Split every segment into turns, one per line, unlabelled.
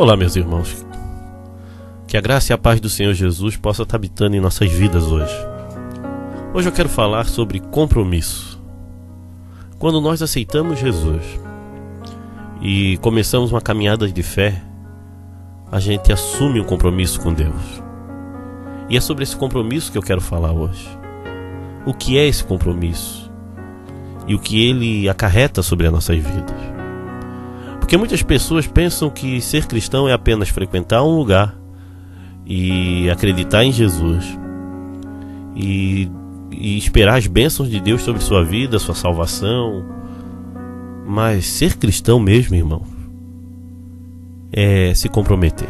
Olá, meus irmãos. Que a graça e a paz do Senhor Jesus possa estar habitando em nossas vidas hoje. Hoje eu quero falar sobre compromisso. Quando nós aceitamos Jesus e começamos uma caminhada de fé, a gente assume um compromisso com Deus. E é sobre esse compromisso que eu quero falar hoje. O que é esse compromisso? E o que ele acarreta sobre as nossas vidas? Porque muitas pessoas pensam que ser cristão é apenas frequentar um lugar e acreditar em Jesus e esperar as bênçãos de Deus sobre sua vida, sua salvação. Mas ser cristão mesmo, irmão, é se comprometer.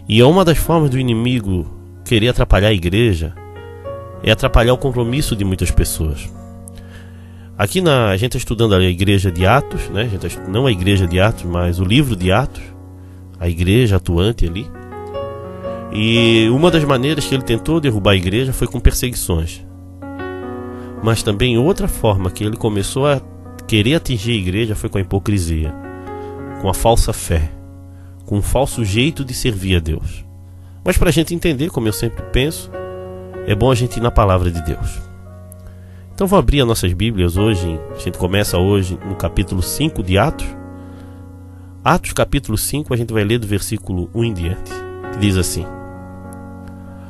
E uma das formas do inimigo querer atrapalhar a igreja é atrapalhar o compromisso de muitas pessoas. Aqui a gente está estudando a igreja de Atos, né? Não a igreja de Atos, mas o livro de Atos, a igreja atuante ali. E uma das maneiras que ele tentou derrubar a igreja foi com perseguições. Mas também outra forma que ele começou a querer atingir a igreja foi com a hipocrisia, com a falsa fé, com um falso jeito de servir a Deus. Mas para a gente entender, como eu sempre penso, é bom a gente ir na palavra de Deus. Então vou abrir as nossas Bíblias hoje. A gente começa hoje no capítulo 5 de Atos. Atos capítulo 5, a gente vai ler do versículo 1 em diante, que diz assim: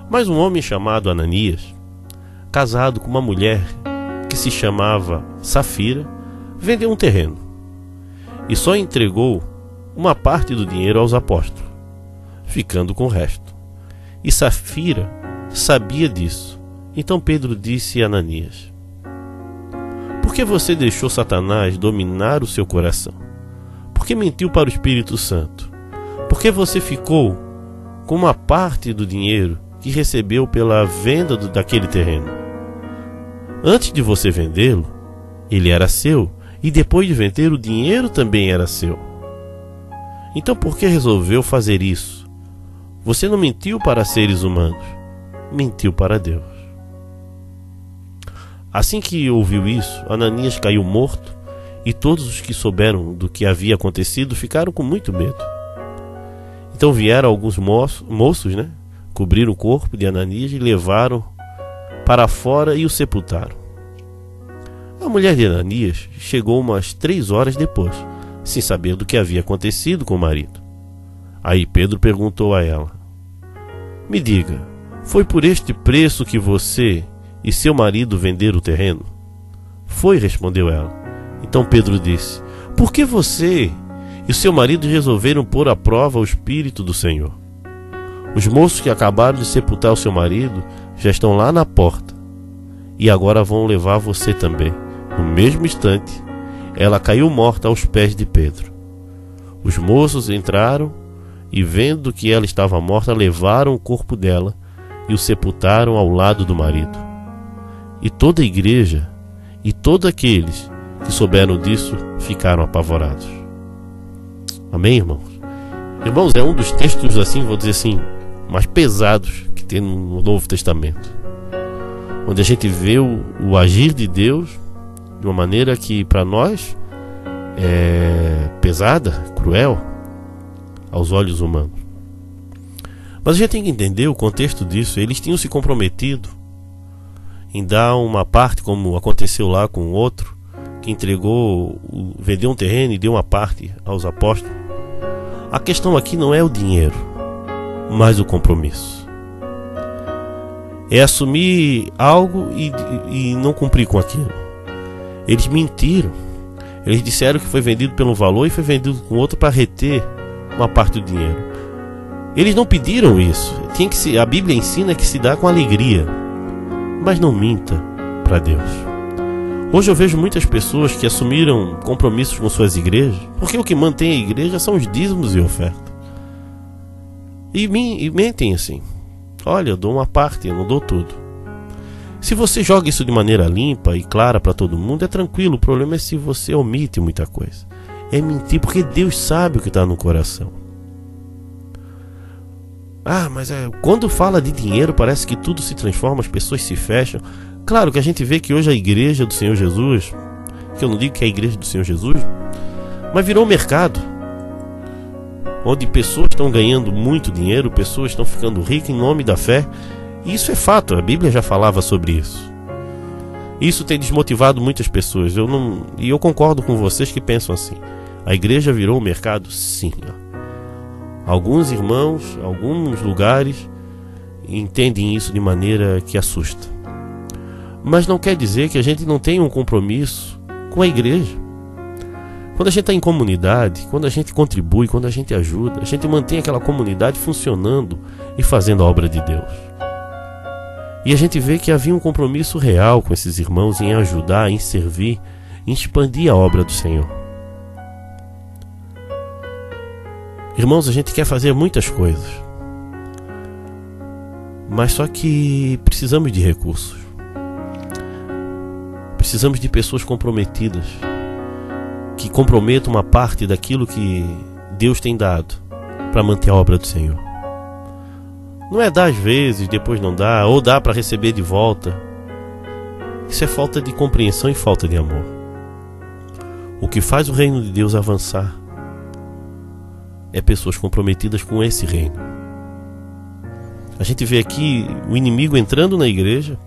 Mas um homem chamado Ananias, casado com uma mulher que se chamava Safira, vendeu um terreno e só entregou uma parte do dinheiro aos apóstolos, ficando com o resto. E Safira sabia disso. Então Pedro disse a Ananias: Por que você deixou Satanás dominar o seu coração? Por que mentiu para o Espírito Santo? Por que você ficou com uma parte do dinheiro que recebeu pela venda daquele terreno? Antes de você vendê-lo, ele era seu, e depois de vender, o dinheiro também era seu. Então por que resolveu fazer isso? Você não mentiu para seres humanos, mentiu para Deus. Assim que ouviu isso, Ananias caiu morto, e todos os que souberam do que havia acontecido ficaram com muito medo. Então vieram alguns moços, cobriram o corpo de Ananias e levaram para fora e o sepultaram. A mulher de Ananias chegou umas 3 horas depois, sem saber do que havia acontecido com o marido. Aí Pedro perguntou a ela: Me diga, foi por este preço que você e seu marido venderam o terreno? Foi, respondeu ela. Então Pedro disse: Por que você e seu marido resolveram pôr à prova o Espírito do Senhor? Os moços que acabaram de sepultar o seu marido já estão lá na porta, e agora vão levar você também. No mesmo instante, ela caiu morta aos pés de Pedro. Os moços entraram e, vendo que ela estava morta, levaram o corpo dela e o sepultaram ao lado do marido. E toda a igreja e todos aqueles que souberam disso ficaram apavorados. Amém, irmãos? Irmãos, é um dos textos, assim, vou dizer assim, mais pesados que tem no Novo Testamento, onde a gente vê o agir de Deus de uma maneira que para nós é pesada, cruel aos olhos humanos. Mas a gente tem que entender o contexto disso. Eles tinham se comprometido em dar uma parte, como aconteceu lá com o outro que vendeu um terreno e deu uma parte aos apóstolos. A questão aqui não é o dinheiro, mas o compromisso. É assumir algo e não cumprir com aquilo. Eles mentiram. Eles disseram que foi vendido pelo valor e foi vendido com outro para reter uma parte do dinheiro. Eles não pediram isso. A Bíblia ensina que se dá com alegria. Mas não minta para Deus. Hoje eu vejo muitas pessoas que assumiram compromissos com suas igrejas, porque o que mantém a igreja são os dízimos e oferta. E mentem assim: Olha, eu dou uma parte, eu não dou tudo. Se você joga isso de maneira limpa e clara para todo mundo, é tranquilo. O problema é se você omite muita coisa. É mentir, porque Deus sabe o que está no coração. Mas quando fala de dinheiro, parece que tudo se transforma, as pessoas se fecham. Claro que a gente vê que hoje a igreja do Senhor Jesus, que eu não digo que é a igreja do Senhor Jesus, mas virou mercado. onde pessoas estão ganhando muito dinheiro, pessoas estão ficando ricas em nome da fé. E isso é fato, a Bíblia já falava sobre isso. Isso tem desmotivado muitas pessoas. Eu concordo com vocês que pensam assim. A igreja virou um mercado? Sim. Alguns irmãos, alguns lugares entendem isso de maneira que assusta. Mas não quer dizer que a gente não tenha um compromisso com a igreja. Quando a gente está em comunidade, quando a gente contribui, quando a gente ajuda, a gente mantém aquela comunidade funcionando e fazendo a obra de Deus. E a gente vê que havia um compromisso real com esses irmãos em ajudar, em servir, em expandir a obra do Senhor. Irmãos, a gente quer fazer muitas coisas, mas só que precisamos de recursos. Precisamos de pessoas comprometidas, que comprometam uma parte daquilo que Deus tem dado para manter a obra do Senhor. Não é dar às vezes, depois não dá, ou dá para receber de volta. Isso é falta de compreensão e falta de amor. O que faz o reino de Deus avançar é pessoas comprometidas com esse reino. A gente vê aqui o inimigo entrando na igreja,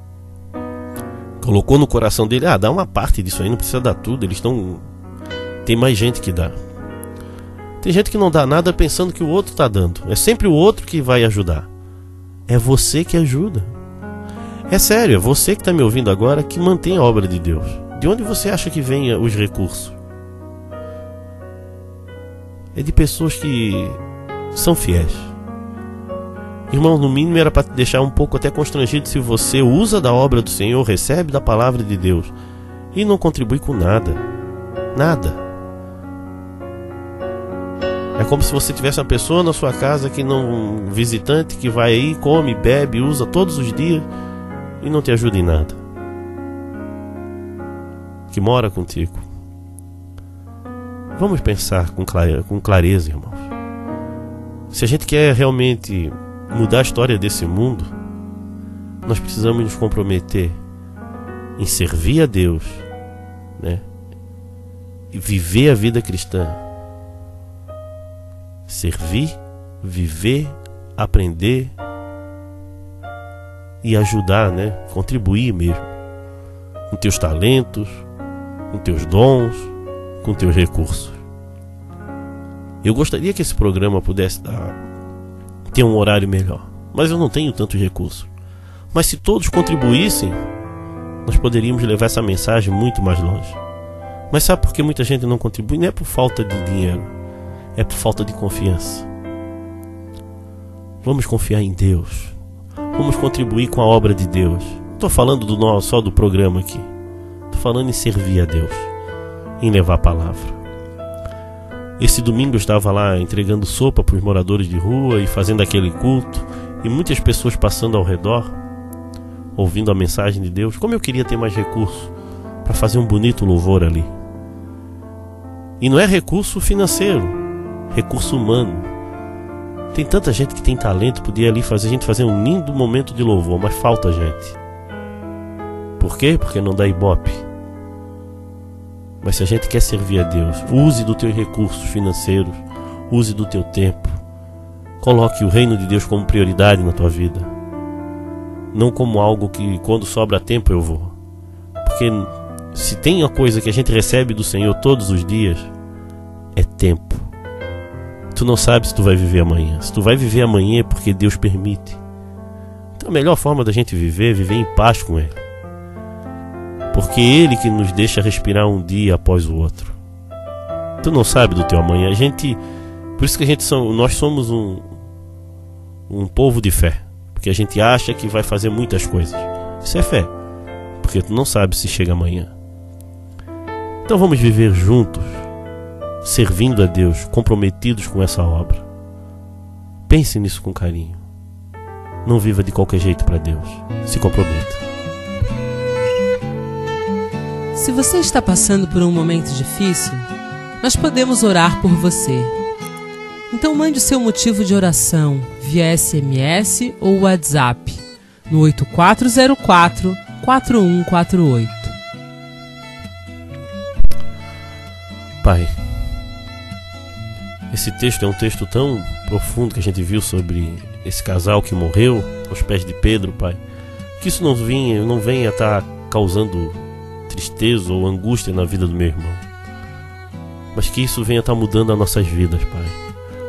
colocou no coração dele, dá uma parte disso aí, não precisa dar tudo, tem mais gente que dá. Tem gente que não dá nada pensando que o outro está dando. É sempre o outro que vai ajudar. É você que ajuda. É sério, é você que está me ouvindo agora que mantém a obra de Deus. De onde você acha que venham os recursos? É de pessoas que são fiéis. Irmão, no mínimo era para te deixar um pouco até constrangido se você usa da obra do Senhor, recebe da palavra de Deus e não contribui com nada. Nada. É como se você tivesse uma pessoa na sua casa um visitante que vai aí, come, bebe, usa todos os dias e não te ajuda em nada. Que mora contigo. Vamos pensar com clareza, irmãos. Se a gente quer realmente mudar a história desse mundo, nós precisamos nos comprometer em servir a Deus, né? E viver a vida cristã. Servir, viver, aprender e ajudar, né? Contribuir mesmo com teus talentos, com teus dons, com teus recursos. Eu gostaria que esse programa pudesse ter um horário melhor, mas eu não tenho tantos recursos. Mas se todos contribuíssem, nós poderíamos levar essa mensagem muito mais longe. Mas sabe por que muita gente não contribui? Não é por falta de dinheiro, é por falta de confiança. Vamos confiar em Deus. Vamos contribuir com a obra de Deus. Não estou falando só do programa aqui. Estou falando em servir a Deus, em levar a palavra. Esse domingo eu estava lá entregando sopa para os moradores de rua e fazendo aquele culto, e muitas pessoas passando ao redor, ouvindo a mensagem de Deus. Como eu queria ter mais recursos para fazer um bonito louvor ali. E não é recurso financeiro, recurso humano. Tem tanta gente que tem talento, podia ali a gente fazer um lindo momento de louvor, mas falta gente. Por quê? Porque não dá ibope. Mas se a gente quer servir a Deus, use dos teus recursos financeiros, use do teu tempo. Coloque o reino de Deus como prioridade na tua vida. Não como algo que quando sobra tempo eu vou. Porque se tem uma coisa que a gente recebe do Senhor todos os dias, é tempo. Tu não sabe se tu vai viver amanhã. Se tu vai viver amanhã é porque Deus permite. Então a melhor forma da gente viver é viver em paz com Ele. Porque é Ele que nos deixa respirar um dia após o outro. Tu não sabe do teu amanhã. Por isso que nós somos um povo de fé. Porque a gente acha que vai fazer muitas coisas. Isso é fé. Porque tu não sabe se chega amanhã. Então vamos viver juntos, servindo a Deus, comprometidos com essa obra. Pense nisso com carinho. Não viva de qualquer jeito para Deus. Se comprometa.
Se você está passando por um momento difícil, nós podemos orar por você. Então mande o seu motivo de oração via SMS ou WhatsApp no 8404-4148.
Pai, Esse texto é um texto tão profundo que a gente viu sobre esse casal que morreu aos pés de Pedro, Pai. Que isso não venha estar causando tristeza ou angústia na vida do meu irmão, mas que isso venha estar mudando as nossas vidas, Pai.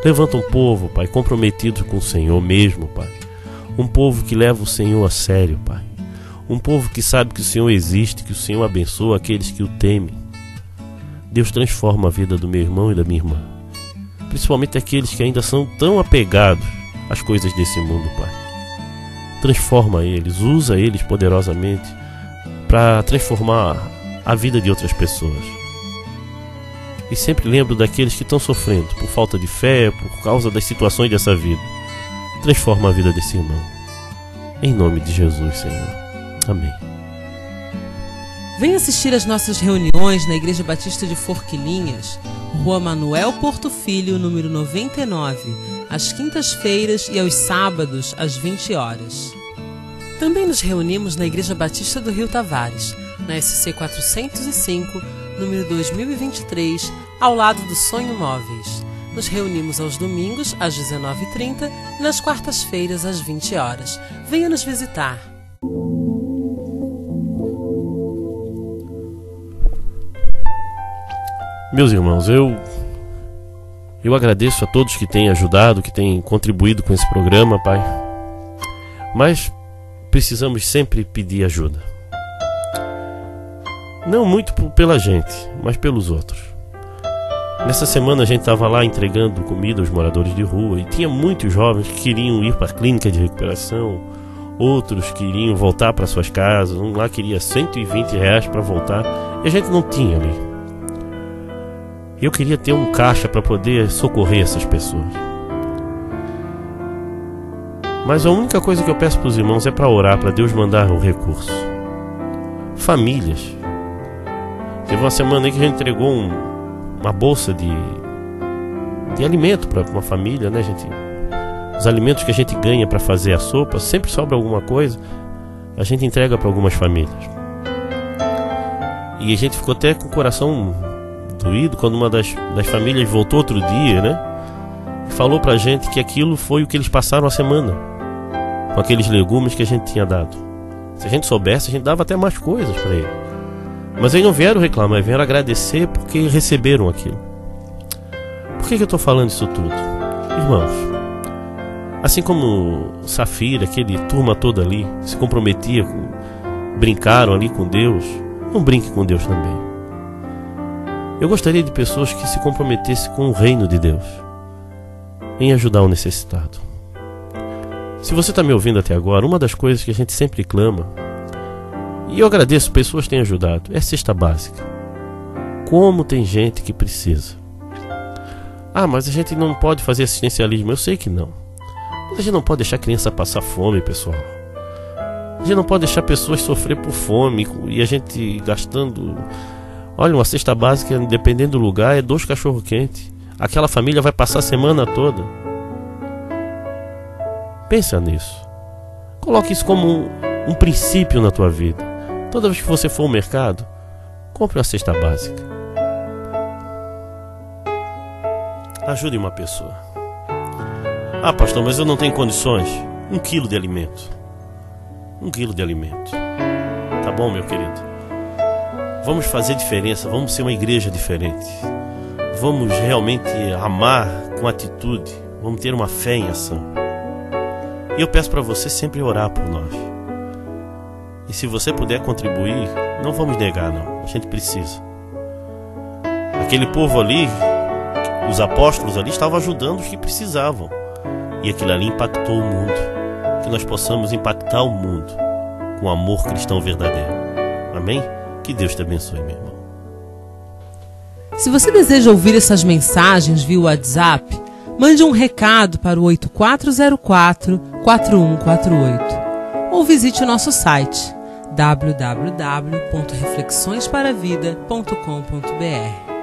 Levanta um povo, Pai, comprometido com o Senhor mesmo, Pai. Um povo que leva o Senhor a sério, Pai. Um povo que sabe que o Senhor existe, que o Senhor abençoa aqueles que o temem. Deus, transforma a vida do meu irmão e da minha irmã, principalmente aqueles que ainda são tão apegados às coisas desse mundo, Pai. Transforma eles, usa eles poderosamente para transformar a vida de outras pessoas. E sempre lembro daqueles que estão sofrendo por falta de fé, por causa das situações dessa vida. Transforma a vida desse irmão. Em nome de Jesus, Senhor. Amém.
Venha assistir às nossas reuniões na Igreja Batista de Forquilinhas, Rua Manuel Porto Filho, número 99, às quintas-feiras e aos sábados, às 20 horas. Também nos reunimos na Igreja Batista do Rio Tavares, na SC 405, número 2023, ao lado do Sonho Móveis. Nos reunimos aos domingos, às 19h30 e nas quartas-feiras, às 20 horas. Venha nos visitar.
Meus irmãos, eu agradeço a todos que têm ajudado, que têm contribuído com esse programa, Pai. Mas precisamos sempre pedir ajuda. Não muito pela gente, mas pelos outros. Nessa semana a gente estava lá entregando comida aos moradores de rua e tinha muitos jovens que queriam ir para a clínica de recuperação, outros queriam voltar para suas casas, um lá queria R$120 para voltar e a gente não tinha ali. Eu queria ter um caixa para poder socorrer essas pessoas. Mas a única coisa que eu peço para os irmãos é para orar, para Deus mandar um recurso. Famílias. Teve uma semana aí que a gente entregou uma bolsa de alimento para uma família, né, gente? Os alimentos que a gente ganha para fazer a sopa, sempre sobra alguma coisa, a gente entrega para algumas famílias. E a gente ficou até com o coração doído quando uma das famílias voltou outro dia, né? E falou pra gente que aquilo foi o que eles passaram a semana com aqueles legumes que a gente tinha dado. Se a gente soubesse, a gente dava até mais coisas para eles. Mas eles não vieram reclamar, vieram agradecer porque receberam aquilo. Por que eu estou falando isso tudo? Irmãos, assim como Safira, aquele turma toda ali, se comprometia, brincaram ali com Deus, não brinque com Deus também. Eu gostaria de pessoas que se comprometessem com o reino de Deus, em ajudar o necessitado. Se você está me ouvindo até agora, uma das coisas que a gente sempre clama, e eu agradeço, pessoas que têm ajudado, é cesta básica. Como tem gente que precisa. Ah, mas a gente não pode fazer assistencialismo. Eu sei que não. Mas a gente não pode deixar a criança passar fome, pessoal. A gente não pode deixar pessoas sofrer por fome e a gente gastando... Olha, uma cesta básica, dependendo do lugar, é 2 cachorro-quente. Aquela família vai passar a semana toda. Pensa nisso. Coloque isso como um princípio na tua vida. Toda vez que você for ao mercado, compre uma cesta básica. Ajude uma pessoa. Ah, pastor, mas eu não tenho condições. 1 quilo de alimento. 1 quilo de alimento. Tá bom, meu querido? Vamos fazer diferença, vamos ser uma igreja diferente. Vamos realmente amar com atitude. Vamos ter uma fé em ação. E eu peço para você sempre orar por nós. E se você puder contribuir, não vamos negar, não. A gente precisa. Aquele povo ali, os apóstolos ali, estavam ajudando os que precisavam. E aquilo ali impactou o mundo. Que nós possamos impactar o mundo com amor cristão verdadeiro. Amém? Que Deus te abençoe, meu irmão.
Se você deseja ouvir essas mensagens via WhatsApp, mande um recado para o 8404-4148 ou visite o nosso site www.reflexõesparavida.com.br.